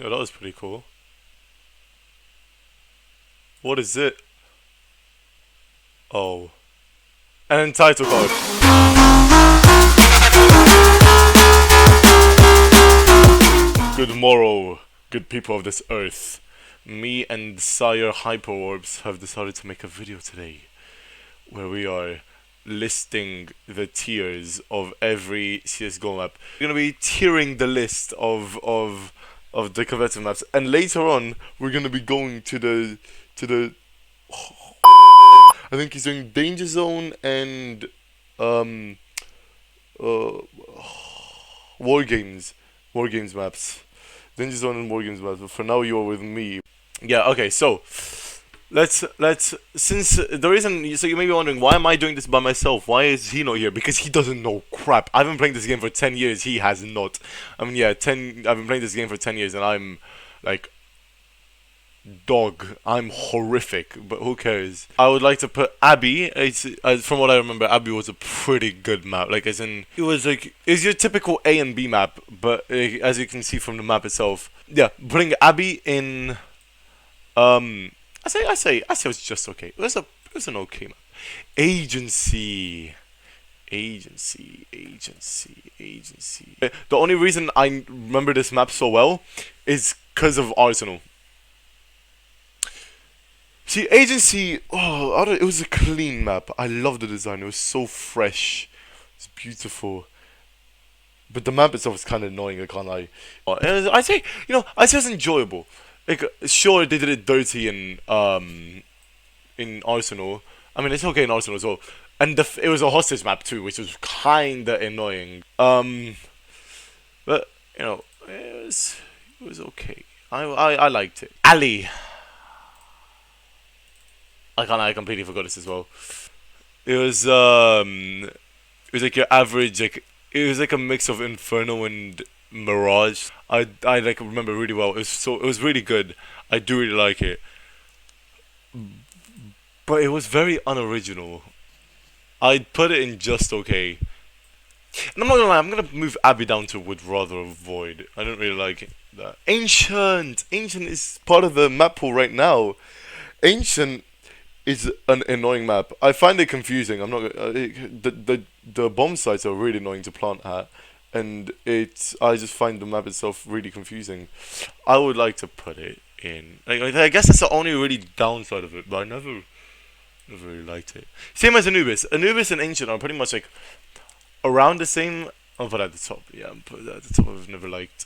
Yeah, that was pretty cool. What is it? Oh. And title card. Good morrow, good people of this earth. Me and Sire Hyperorbs have decided to make a video today where we are listing the tiers of every CSGO map. We're gonna be tiering the list of the competitive maps, and later on we're gonna be going to the I think he's doing Danger Zone and um uh War Games maps. Danger Zone and War Games maps. But for now, you are with me. Yeah. Okay. So let's since the reason, so you may be wondering, why am I doing this by myself? Why is he not here? Because he doesn't know crap. I've been playing this game for 10 years. He has not. I mean, yeah, 10. I've been playing this game for 10 years, and I'm like dog. I'm horrific, but who cares? I would like to put Abbey. From what I remember, Abbey was a pretty good map. Like, as in, it was like, it's your typical A and B map, but as you can see from the map itself, yeah, putting Abbey in, I say it was just okay. It was an okay map. Agency. Agency. The only reason I remember this map so well is because of Arsenal. See, Agency, it was a clean map. I love the design. It was so fresh. It's beautiful. But the map itself is kind of annoying, I can't lie. I'd say it was enjoyable. Like, sure, they did it dirty in Arsenal. I mean, it's okay in Arsenal as well. And it was a hostage map too, which was kinda annoying. But it was okay. I liked it. Ali. I completely forgot this as well. It was like your average, like, it was like a mix of Inferno and Mirage. I like remember really well. It was really good. I do really like it. But it was very unoriginal. I'd put it in just okay. And I'm not gonna lie, I'm gonna move Abbey down to would rather avoid. I don't really like it, that. Ancient is part of the map pool right now. Ancient is an annoying map. I find it confusing. I'm not the bomb sites are really annoying to plant at, and I just find the map itself really confusing. I would like to put it in. I guess that's the only really downside of it, but I never really liked it. Same as Anubis. Anubis and Ancient are pretty much like around the same. I'll put at the top. Yeah, I'll put at the top. I've never liked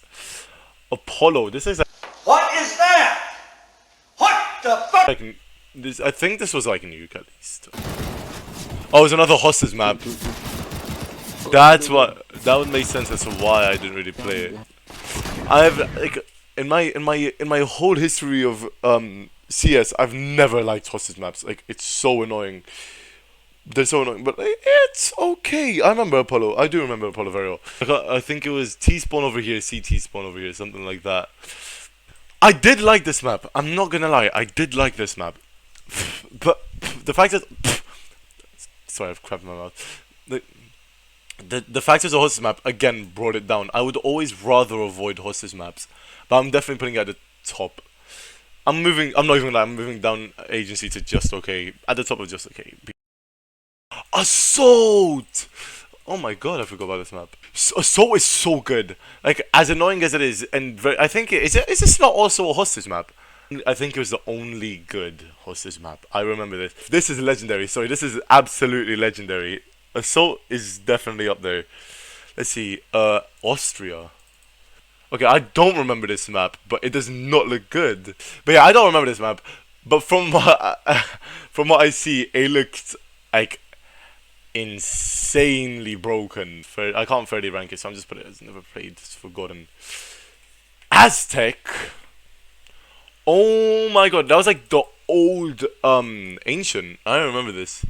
Apollo. This is like, what is that? What the fuck? like this. I think this was like a nuke at least. Oh, it was another hostage map. That's what. That would make sense as to why I didn't really play it. I've like in my whole history of CS, I've never liked hostage maps. Like, it's so annoying. They're so annoying, but like, it's okay. I remember Apollo. I do remember Apollo very well. I think it was T spawn over here, CT spawn over here, something like that. I did like this map. I'm not gonna lie. I did like this map, but the fact that sorry, I've crap in my mouth. The fact that it's a hostage map again brought it down. I would always rather avoid hostage maps, but I'm definitely putting it at the top. I'm not even gonna lie, I'm moving down Agency to just okay. At the top of just okay. Assault! Oh my god, I forgot about this map. Assault is so good. Like, as annoying as it is, and I think is this not also a hostage map? I think it was the only good hostage map. I remember this. This is legendary. Sorry, this is absolutely legendary. Assault is definitely up there. Let's see. Austria. Okay, I don't remember this map, but it does not look good. But yeah, I don't remember this map. But from what I see, it looked like insanely broken. I can't fairly rank it, so I'm just putting it as never played. It's forgotten. Aztec. Oh my god, that was like the old Ancient. I don't remember this.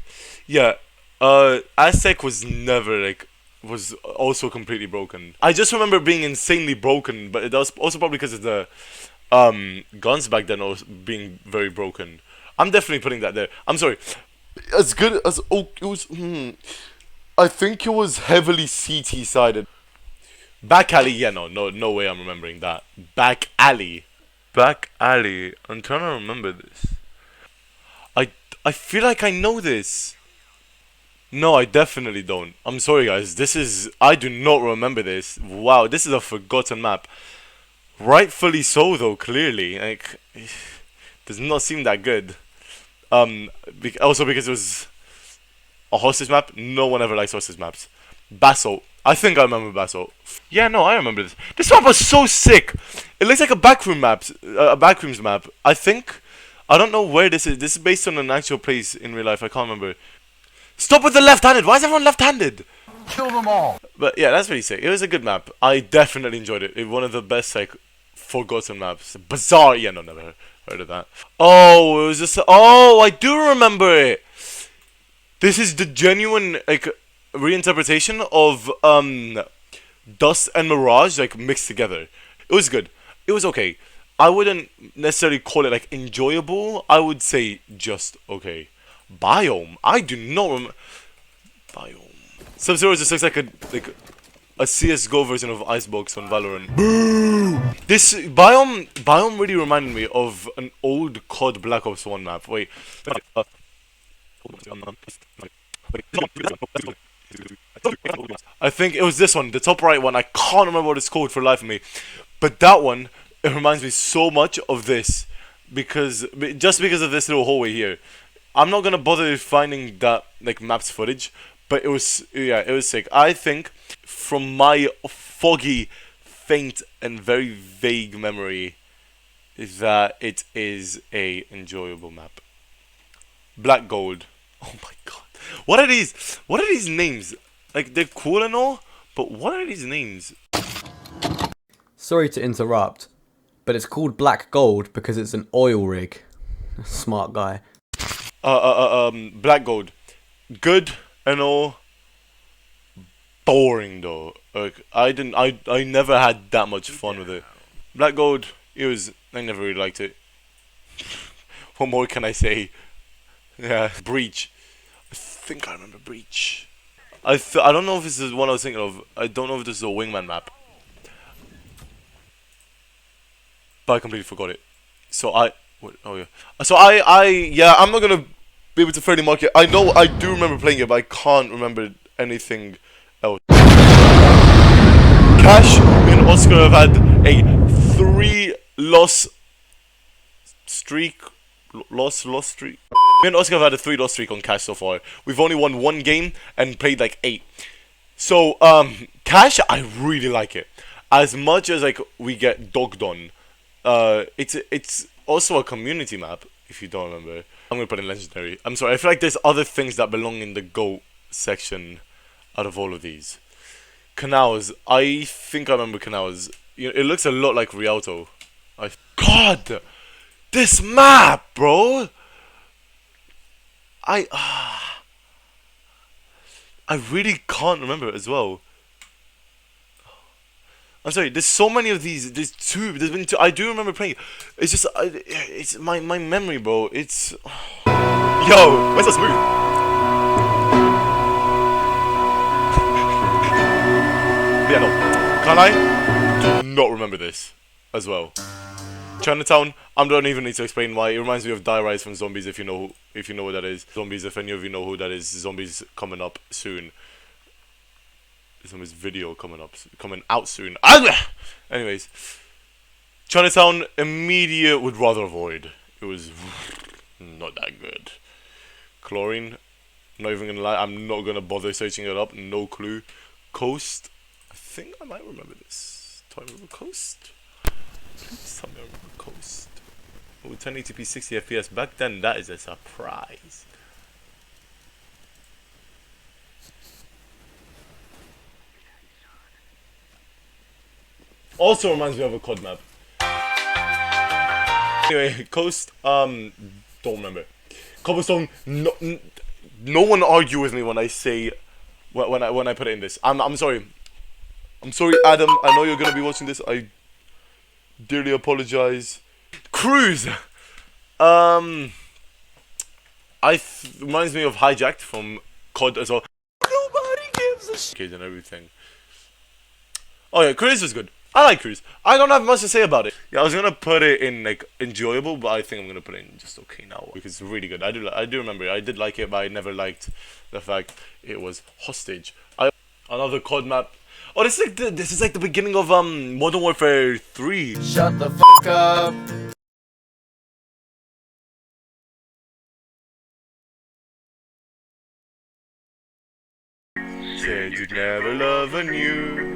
Yeah, Aztec was never like. Was also completely broken. I just remember being insanely broken, but it was also probably because of the guns back then was being very broken. I'm definitely putting that there. I'm sorry. As good as it was. I think it was heavily CT sided. Back alley, yeah, no way I'm remembering that. Back alley. Back alley. I'm trying to remember this. I I feel like I know this. No, I definitely don't. I'm sorry guys, I do not remember this. Wow, this is a forgotten map. Rightfully so though, clearly. Like, does not seem that good. Also because it was a hostage map. No one ever likes hostage maps. Basalt. I think I remember Basalt. Yeah, no, I remember this. This map was so sick. It looks like a backrooms map. I think. I don't know where this is. This is based on an actual place in real life. I can't remember. Stop with the left-handed. Why is everyone left-handed? Kill them all. But yeah, that's pretty sick. It was a good map. I definitely enjoyed it. It was one of the best like forgotten maps. Bizarre. Yeah, no, never heard of that. Oh, it was just. Oh, I do remember it. This is the genuine like reinterpretation of Dust and Mirage like mixed together. It was good. It was okay. I wouldn't necessarily call it like enjoyable. I would say just okay. Biome. I do not remember. Biome. Sub-Zero just looks like a CSGO version of Icebox on Valorant. Boo! This biome really reminded me of an old COD Black Ops 1 map. Wait. I think it was this one, the top right one. I can't remember what it's called for the life of me. But that one, it reminds me so much of this just because of this little hallway here. I'm not gonna bother finding that like maps footage, but it was sick. I think from my foggy, faint, and very vague memory, is that it is a enjoyable map. Black Gold. Oh my god. What are these? What are these names? Like they're cool and all, but what are these names? Sorry to interrupt, but it's called Black Gold because it's an oil rig. Smart guy. Black Gold. Good and all. Boring though. Like I never had that much fun with it. Black Gold, I never really liked it. What more can I say? Yeah, Breach. I think I remember Breach. I don't know if this is one I was thinking of. I don't know if this is a Wingman map. But I completely forgot it. So I'm not gonna be able to fairly mark it. I know I do remember playing it, but I can't remember anything else. Cash and Oscar have had a 3-loss streak. Loss streak. Me and Oscar have had a 3-loss streak on Cash so far. We've only won 1 game and played like 8. So Cash, I really like it. As much as like we get dogged on, it's also a community map. If you don't remember, I'm gonna put in legendary. I'm sorry. I feel like there's other things that belong in the GOAT section out of all of these. Canals. I think I remember Canals. It looks a lot like Rialto. God, this map, bro. I really can't remember it as well. I'm sorry. There's so many of these. There's been 2. I do remember playing it. It's just it's my memory, bro. It's yo. Where's the smooth? Yeah, no. Can I do not remember this as well? Chinatown. I don't even need to explain why. It reminds me of Die Rise from Zombies. If you know what that is. Zombies. If any of you know who that is. Zombies coming up soon. Zombies video coming out soon. Anyways, Chinatown. Immediate would rather avoid. It was not that good. Chlorine. Not even gonna lie. I'm not gonna bother searching it up. No clue. Coast. I think I might remember this. Do I remember Coast? Please tell me I remember Coast. Oh, 1080p 60 FPS. Back then, that is a surprise. Also reminds me of a COD map. Anyway, Coast. Don't remember. Cobblestone. No one argue with me when I say when I put it in this. I'm sorry. I'm sorry, Adam. I know you're gonna be watching this. I dearly apologize. Cruise. Reminds me of Hijacked from COD as well. Nobody gives a shit and everything. Oh yeah, Cruise was good. I like Cruise. I don't have much to say about it. Yeah, I was gonna put it in like enjoyable, but I think I'm gonna put it in just okay now because it's really good. I do remember it. I did like it, but I never liked the fact it was hostage. Another COD map. Oh, this is like the beginning of Modern Warfare 3. Shut the fuck up. Said you'd never love anew.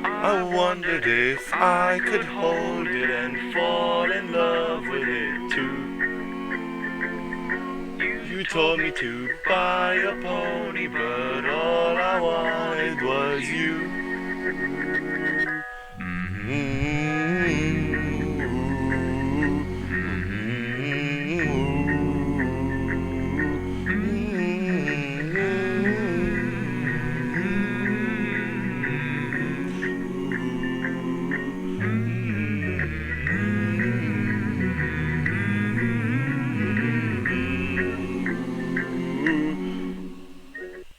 I wondered if I could hold it and fall in love with it too. You told me to buy a pony, but all I wanted was you.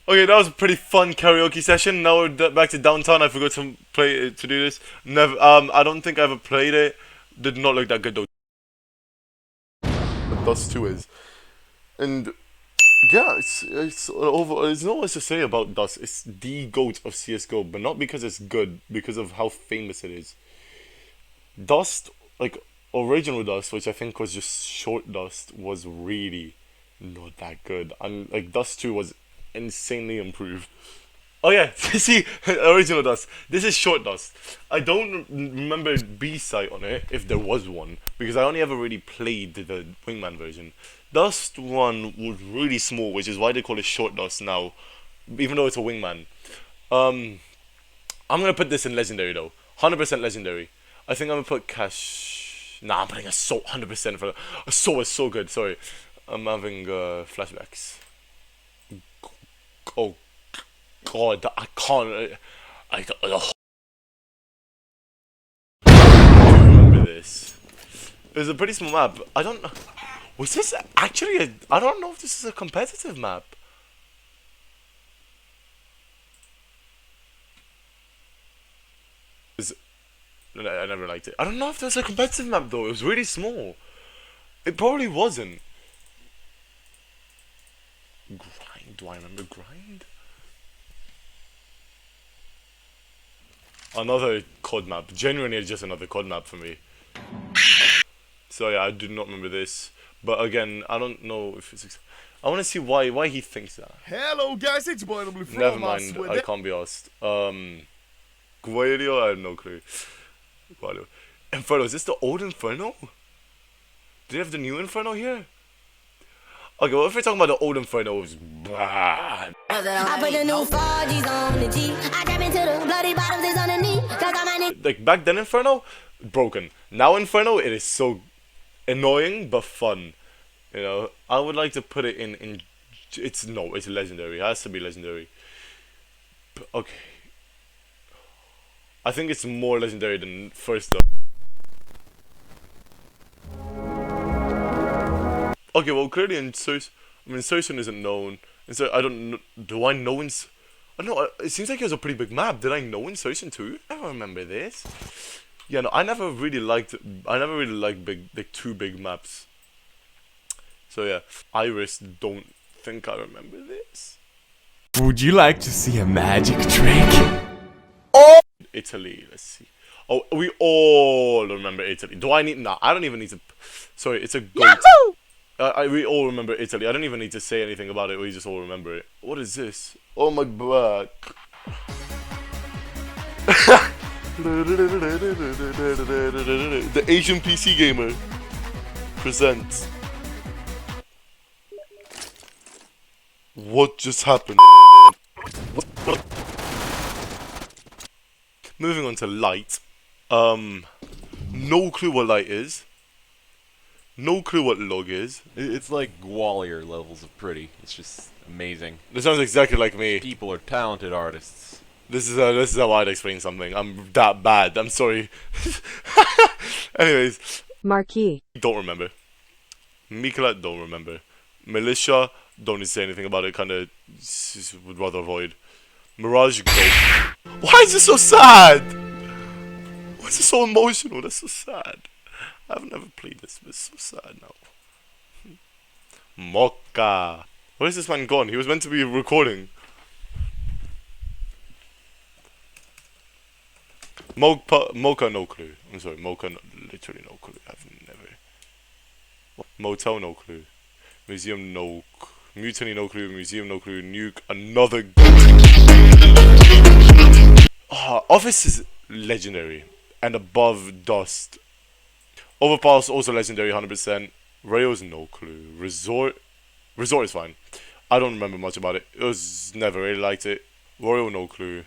Okay, that was a pretty fun karaoke session. Now we're back to downtown. I forgot to do this. Never. I don't think I ever played it. Did not look that good though. But Dust 2 is, and yeah, it's over. There's not much to say about Dust. It's the GOAT of CSGO, but not because it's good, because of how famous it is. Dust, like original Dust, which I think was just short Dust, was really not that good. And like Dust 2 was insanely improved. Oh yeah, see, original Dust. This is short Dust. I don't remember B-side on it, if there was one, because I only ever really played the Wingman version. Dust 1 was really small, which is why they call it short Dust now, even though it's a Wingman. I'm gonna put this in legendary though, 100% legendary. I think I'm gonna put cash. Nah, I'm putting Assault 100% for Assault is so good. Sorry, I'm having flashbacks. Oh God, I can't. I don't remember this. It was a pretty small map. I don't. Was this actually? I don't know if this is a competitive map. I never liked it. I don't know if there's a competitive map though. It was really small. It probably wasn't. Grind? Do I remember Grind? Another COD map. Genuinely, it's just another COD map for me. So yeah, I do not remember this. But again, I don't know if it's. I want to see why he thinks that. Hello guys, it's boy Blue from Never mind. I can't be asked. Guadio, I have no clue. Guadio. Inferno. Is this the old Inferno? Do they have the new Inferno here? Okay, well if we're talking about the old Inferno, it was bad. I put the new 4Gs on the G. I grab into the bloody bottoms is underneath. Cause I'm on it. Like back then Inferno, broken. Now Inferno, it is so annoying but fun. You know, I would like to put it in it's legendary. It has to be legendary. But, okay. I think it's more legendary than first though. Okay, well clearly Insertion isn't known. I don't know. Do I know I don't know. It seems like it was a pretty big map. Did I know Insertion too? I don't remember this. Yeah, no, I never really liked two big maps. So yeah, Iris, don't think I remember this. Would you like to see a magic trick? Oh! Italy, let's see. Oh, we all remember Italy. Do I need? Nah, I don't even need to. Sorry, it's a goat. We all remember Italy. I don't even need to say anything about it. We just all remember it. What is this? Oh my back. The Asian PC gamer presents. What just happened? Moving on to light. No clue what light is. No clue what log is. It's like Gwalior levels of pretty. It's just amazing. This sounds exactly like me. People are talented artists. This is how I'd explain something. I'm that bad. I'm sorry. Anyways. Marquis. Don't remember. Mikola, don't remember. Militia, don't need to say anything about it. Kinda would rather avoid. Mirage Gold. Why is this so sad? Why is it so emotional? That's so sad. I've never played this, but it's so sad now. Mocha. Where is this man gone? He was meant to be recording. Mocha, no clue. I'm sorry, Mocha, literally no clue. I've never. Motel, no clue. Museum, no. Mutiny, no clue. Museum, no clue. Nuke, another. Office is legendary. And above dust. Overpass, also legendary, 100%. Rails, no clue. Resort is fine. I don't remember much about it. It was never really liked it. Royal, no clue.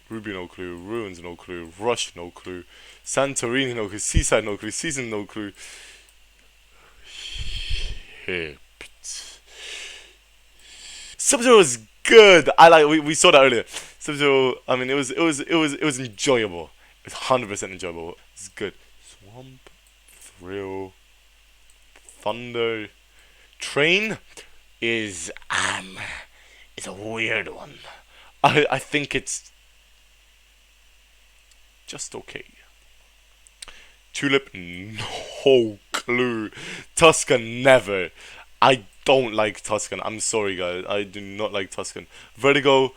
Ruby, no clue. Ruins, no clue. Rush, no clue. Santorini, no clue. Seaside, no clue. Season, no clue. Sub-Zero was good. We saw that earlier. Sub-Zero, I mean, it was enjoyable. It's 100% enjoyable. It's good. Swamp, Thrill, Thunder, Train is it's a weird one. I think it's just okay. Tulip, no clue. Tuscan, never. I don't like Tuscan. I'm sorry, guys. I do not like Tuscan. Vertigo.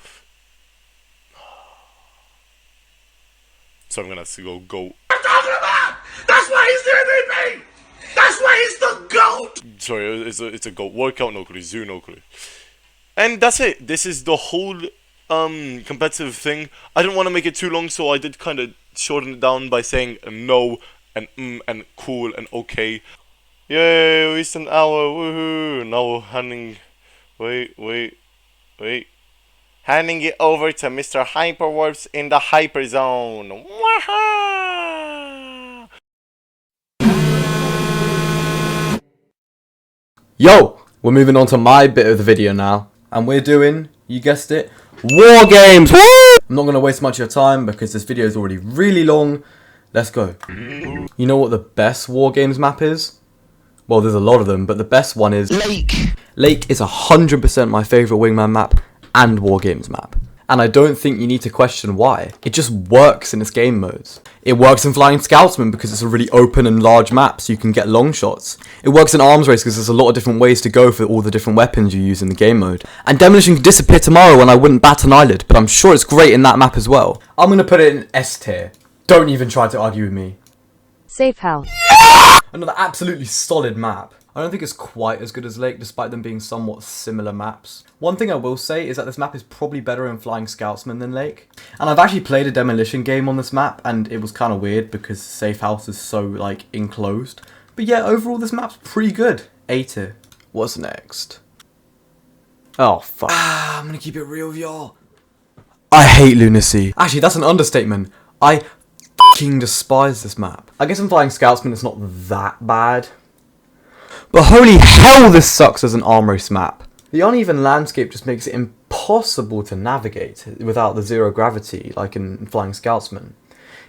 So I'm gonna have to go. That's why he's the MVP! That's why he's the GOAT! Sorry, it's a goat. Workout, no clue. Zoo, no clue. And that's it. This is the whole competitive thing. I didn't want to make it too long, so I did kind of shorten it down by saying no and and cool and okay. Yay, we reached an hour. Woohoo! Now handing. Wait. Handing it over to Mr. Hyperwarps in the Hyper Zone. Waha! Yo, we're moving on to my bit of the video now, and we're doing, you guessed it, war games. Woo! I'm not gonna waste much of your time because this video is already really long. Let's go. You know what the best war games map is? Well, there's a lot of them, but the best one is Lake. Lake is 100% my favorite wingman map and war games map. And I don't think you need to question why. It just works in its game modes. It works in Flying Scoutsman because it's a really open and large map so you can get long shots. It works in Arms Race because there's a lot of different ways to go for all the different weapons you use in the game mode. And Demolition can disappear tomorrow and I wouldn't bat an eyelid, but I'm sure it's great in that map as well. I'm gonna put it in S tier. Don't even try to argue with me. Safe house. Another absolutely solid map. I don't think it's quite as good as Lake, despite them being somewhat similar maps. One thing I will say is that this map is probably better in Flying Scoutsman than Lake. And I've actually played a Demolition game on this map, and it was kind of weird because Safe House is so, like, enclosed. But yeah, overall this map's pretty good. A tier. What's next? Oh, fuck. I'm gonna keep it real with y'all. I hate Lunacy. Actually, that's an understatement. I f***ing despise this map. I guess in Flying Scoutsman it's not that bad. But holy hell, this sucks as an arm race map. The uneven landscape just makes it impossible to navigate without the zero gravity, like in Flying Scoutsman.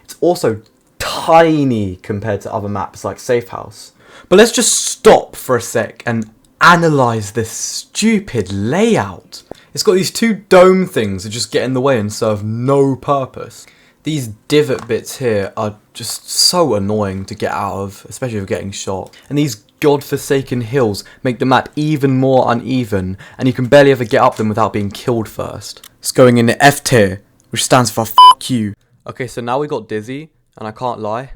It's also tiny compared to other maps like Safe House. But let's just stop for a sec and analyse this stupid layout. It's got these two dome things that just get in the way and serve no purpose. These divot bits here are just so annoying to get out of, especially if getting shot. And these godforsaken hills make the map even more uneven, and you can barely ever get up them without being killed first. It's going in the F tier, which stands for F you. Okay, so now we got Dizzy, and I can't lie,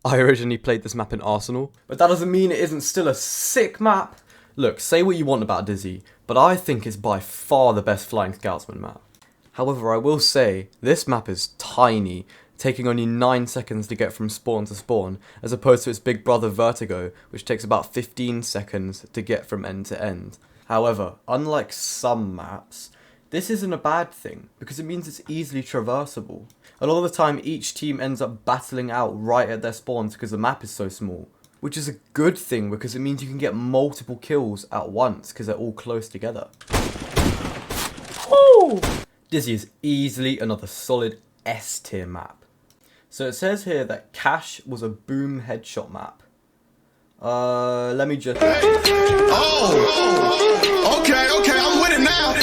I originally played this map in Arsenal, but that doesn't mean it isn't still a sick map. Look, say what you want about Dizzy, but I think it's by far the best Flying Scoutsman map. However, I will say, this map is tiny, taking only 9 seconds to get from spawn to spawn, as opposed to its big brother Vertigo, which takes about 15 seconds to get from end to end. However, unlike some maps, this isn't a bad thing, because it means it's easily traversable. A lot of the time, each team ends up battling out right at their spawns because the map is so small. Which is a good thing, because it means you can get multiple kills at once, because they're all close together. Woo! Dizzy is easily another solid S tier map. So it says here that Cash was a boom headshot map. Let me just... Oh! Okay, I'm with it now!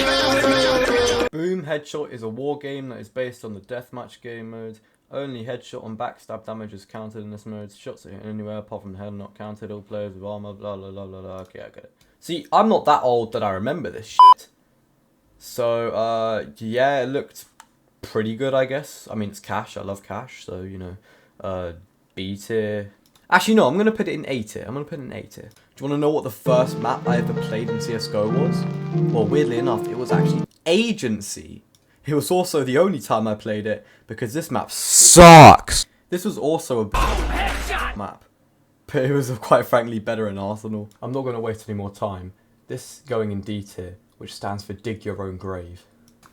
Boom Headshot is a war game that is based on the deathmatch game mode. Only headshot and backstab damage is counted in this mode. Shots that hit anywhere apart from the head are not counted. All players with armor, blah blah blah blah blah. Okay, I get it. See, I'm not that old that I remember this shit. So, yeah, it looked pretty good, I guess. I mean, it's cash. I love cash, so, you know, B tier. Actually, no, I'm going to put it in A tier. I'm going to put it in A tier. Do you want to know what the first map I ever played in CSGO was? Well, weirdly enough, it was actually Agency. It was also the only time I played it, because this map sucks. This was also a map, but it was quite frankly better in Arsenal. I'm not going to waste any more time. This going in D tier, which stands for dig your own grave.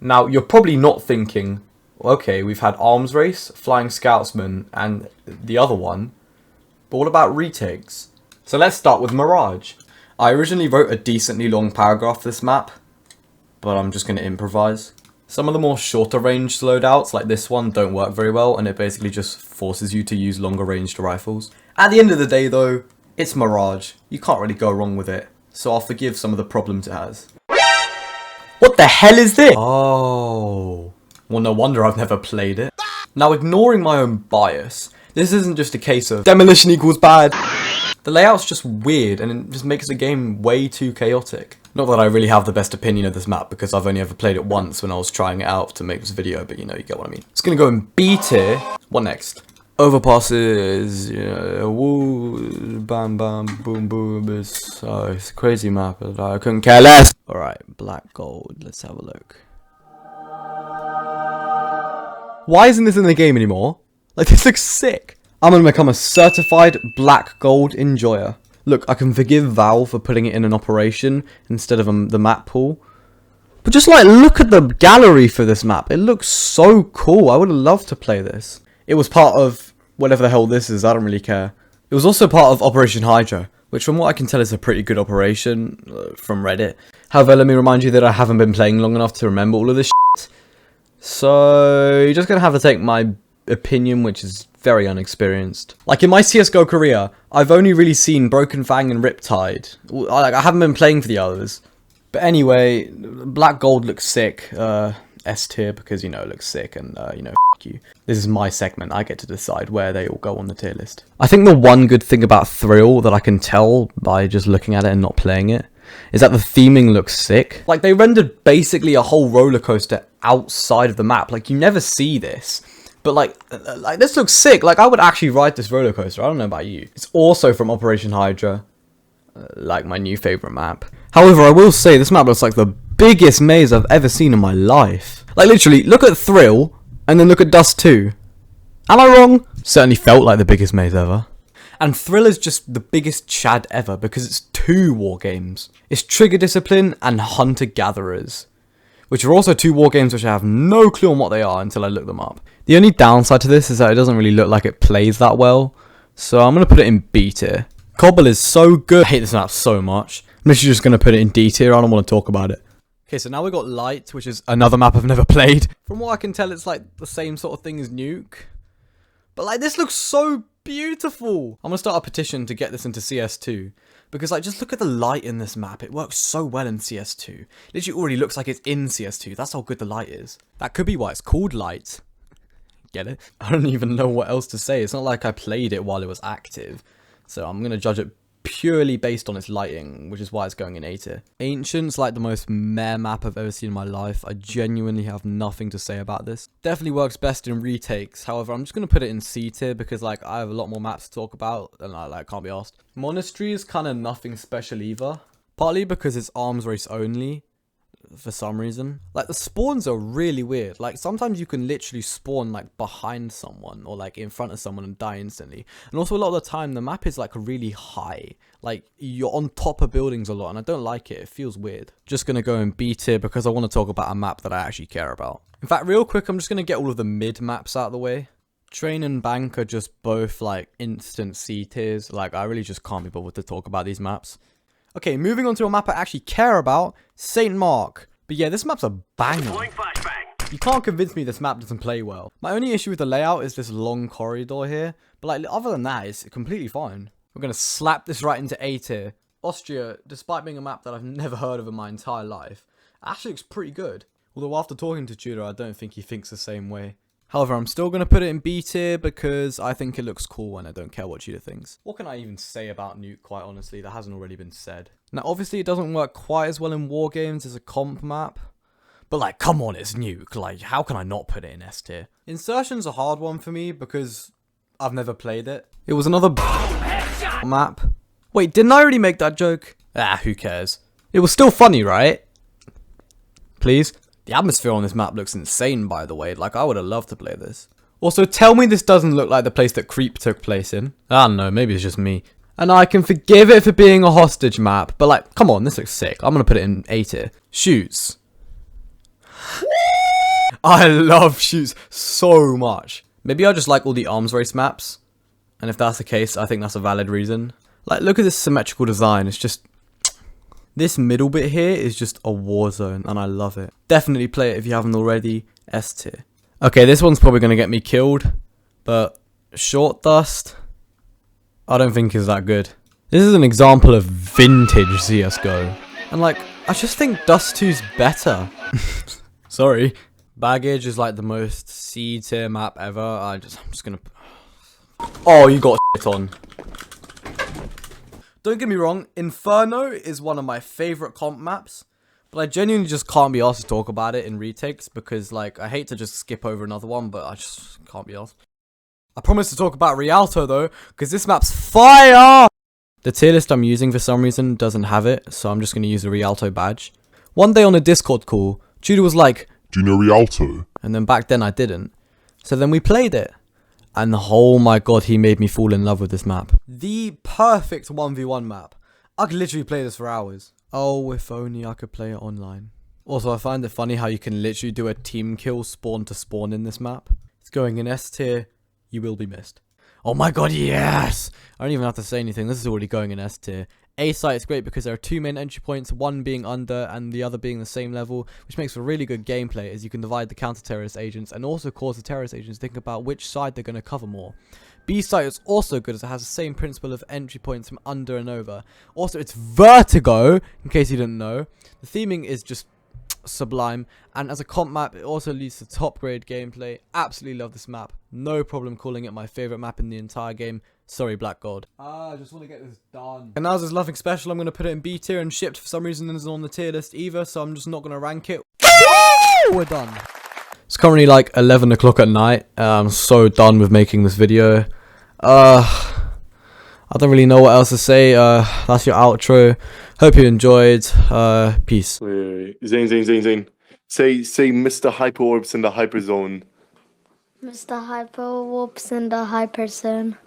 Now, you're probably not thinking, okay, we've had Arms Race, Flying Scoutsman, and the other one, but what about retakes? So let's start with Mirage. I originally wrote a decently long paragraph for this map, but I'm just going to improvise. Some of the more shorter range loadouts, like this one, don't work very well, and it basically just forces you to use longer ranged rifles. At the end of the day though, it's Mirage. You can't really go wrong with it, so I'll forgive some of the problems it has. What the hell is this? Oh, well, no wonder I've never played it. Now, ignoring my own bias, this isn't just a case of demolition equals bad. The layout's just weird, and it just makes the game way too chaotic. Not that I really have the best opinion of this map, because I've only ever played it once when I was trying it out to make this video, but you know, you get what I mean. It's gonna go in B tier. What next? Overpasses, yeah, woo, bam bam, boom boom, it's a crazy map, but I couldn't care less. Alright, black gold, let's have a look. Why isn't this in the game anymore? Like, this looks sick. I'm gonna become a certified black gold enjoyer. Look, I can forgive Valve for putting it in an operation instead of the map pool. But just like, look at the gallery for this map. It looks so cool. I would have loved to play this. It was part of whatever the hell this is. I don't really care. It was also part of Operation Hydra, which from what I can tell is a pretty good operation from Reddit. However, let me remind you that I haven't been playing long enough to remember all of this shit. So, you're just gonna have to take my opinion, which is very unexperienced. Like, in my CSGO career, I've only really seen Broken Fang and Riptide. I haven't been playing for the others. But anyway, Black Gold looks sick. S tier, because, you know, it looks sick, and, you know, f**k you. This is my segment. I get to decide where they all go on the tier list. I think the one good thing about Thrill that I can tell by just looking at it and not playing it is that the theming looks sick. Like, they rendered basically a whole roller coaster outside of the map. Like, you never see this. But like this looks sick. Like, I would actually ride this roller coaster. I don't know about you. It's also from Operation Hydra, like my new favorite map. However, I will say this map looks like the biggest maze I've ever seen in my life. Like, literally, look at Thrill and then look at Dust 2. Am I wrong? Certainly felt like the biggest maze ever. And Thrill is just the biggest chad ever because it's 2 war games. It's Trigger Discipline and Hunter Gatherers, which are also 2 war games which I have no clue on what they are until I look them up. The only downside to this is that it doesn't really look like it plays that well, so I'm going to put it in B tier. Cobble is so good. I hate this map so much. I'm literally just going to put it in D tier. I don't want to talk about it. Okay, so now we got Light, which is another map I've never played. From what I can tell, it's like the same sort of thing as Nuke. But like, this looks so beautiful. I'm going to start a petition to get this into CS2. Because, like, just look at the light in this map. It works so well in CS2. Literally already looks like it's in CS2. That's how good the light is. That could be why it's called Light. Get it? I don't even know what else to say. It's not like I played it while it was active. So I'm going to judge it purely based on its lighting, which is why it's going in A tier. Ancient's like the most meh map I've ever seen in my life. I genuinely have nothing to say about this. Definitely works best in retakes. However, I'm just going to put it in C tier because, like, I have a lot more maps to talk about and I can't be asked. Monastery is kind of nothing special either. Partly because it's arms race only. For some reason. Like, the spawns are really weird. Like, sometimes you can literally spawn, like, behind someone or, like, in front of someone and die instantly. And also, a lot of the time, the map is, like, really high. Like, you're on top of buildings a lot, and I don't like it. It feels weird. Just gonna go in B tier because I want to talk about a map that I actually care about. In fact, real quick, I'm just gonna get all of the mid maps out of the way. Train and Bank are just both, like, instant C tiers. Like, I really just can't be bothered to talk about these maps. Okay, moving on to a map I actually care about, St. Mark. But yeah, this map's a banger. You can't convince me this map doesn't play well. My only issue with the layout is this long corridor here. But like, other than that, it's completely fine. We're going to slap this right into A tier. Austria, despite being a map that I've never heard of in my entire life, actually looks pretty good. Although after talking to Tudor, I don't think he thinks the same way. However, I'm still going to put it in B tier because I think it looks cool and I don't care what Tudor thinks. What can I even say about Nuke, quite honestly, that hasn't already been said? Now, obviously, it doesn't work quite as well in war games as a comp map. But, like, come on, it's Nuke. Like, how can I not put it in S tier? Insertion's a hard one for me because I've never played it. It was another map. Wait, didn't I already make that joke? Ah, who cares? It was still funny, right? Please? The atmosphere on this map looks insane, by the way. Like, I would have loved to play this. Also, tell me this doesn't look like the place that Creep took place in. I don't know, maybe it's just me. And I can forgive it for being a hostage map, but like, come on, this looks sick. I'm gonna put it in A tier. Shoots. I love Shoots so much. Maybe I just like all the arms race maps. And if that's the case, I think that's a valid reason. Like, look at this symmetrical design. It's just... This middle bit here is just a war zone, and I love it. Definitely play it if you haven't already. S tier. Okay, this one's probably going to get me killed, but Short Dust, I don't think is that good. This is an example of vintage CSGO. And like, I just think Dust 2's better. Sorry. Baggage is like the most C tier map ever. I'm just gonna... Oh, you got shit on. Don't get me wrong, Inferno is one of my favourite comp maps, but I genuinely just can't be asked to talk about it in retakes because, like, I hate to just skip over another one, but I just can't be asked. I promise to talk about Rialto, though, because this map's fire! The tier list I'm using for some reason doesn't have it, so I'm just going to use the Rialto badge. One day on a Discord call, Tudor was like, Do you know Rialto? and then back then I didn't. So then we played it. And oh my god, he made me fall in love with this map. The perfect 1v1 map. I could literally play this for hours. Oh, if only I could play it online. Also, I find it funny how you can literally do a team kill spawn to spawn in this map. It's going in S tier. You will be missed. Oh my god, yes! I don't even have to say anything. This is already going in S tier. A site is great because there are two main entry points, one being under and the other being the same level, which makes for really good gameplay as you can divide the counter-terrorist agents and also cause the terrorist agents to think about which side they're going to cover more. B site is also good as it has the same principle of entry points from under and over. Also, it's vertigo, in case you didn't know. The theming is just sublime, and as a comp map, it also leads to top grade gameplay. Absolutely love this map. No problem calling it my favourite map in the entire game. Sorry, Black God. I just want to get this done. And now there's nothing special. I'm going to put it in B tier, and shipped for some reason isn't on the tier list either, so I'm just not going to rank it. We're done. It's currently like 11 o'clock at night. I'm so done with making this video. I don't really know what else to say. That's your outro. Hope you enjoyed. Peace. Wait. Zane. Say Mr. Hyper Orbs in the Hyper Zone. Mr. Hyper Whoops in the Hyper Zone.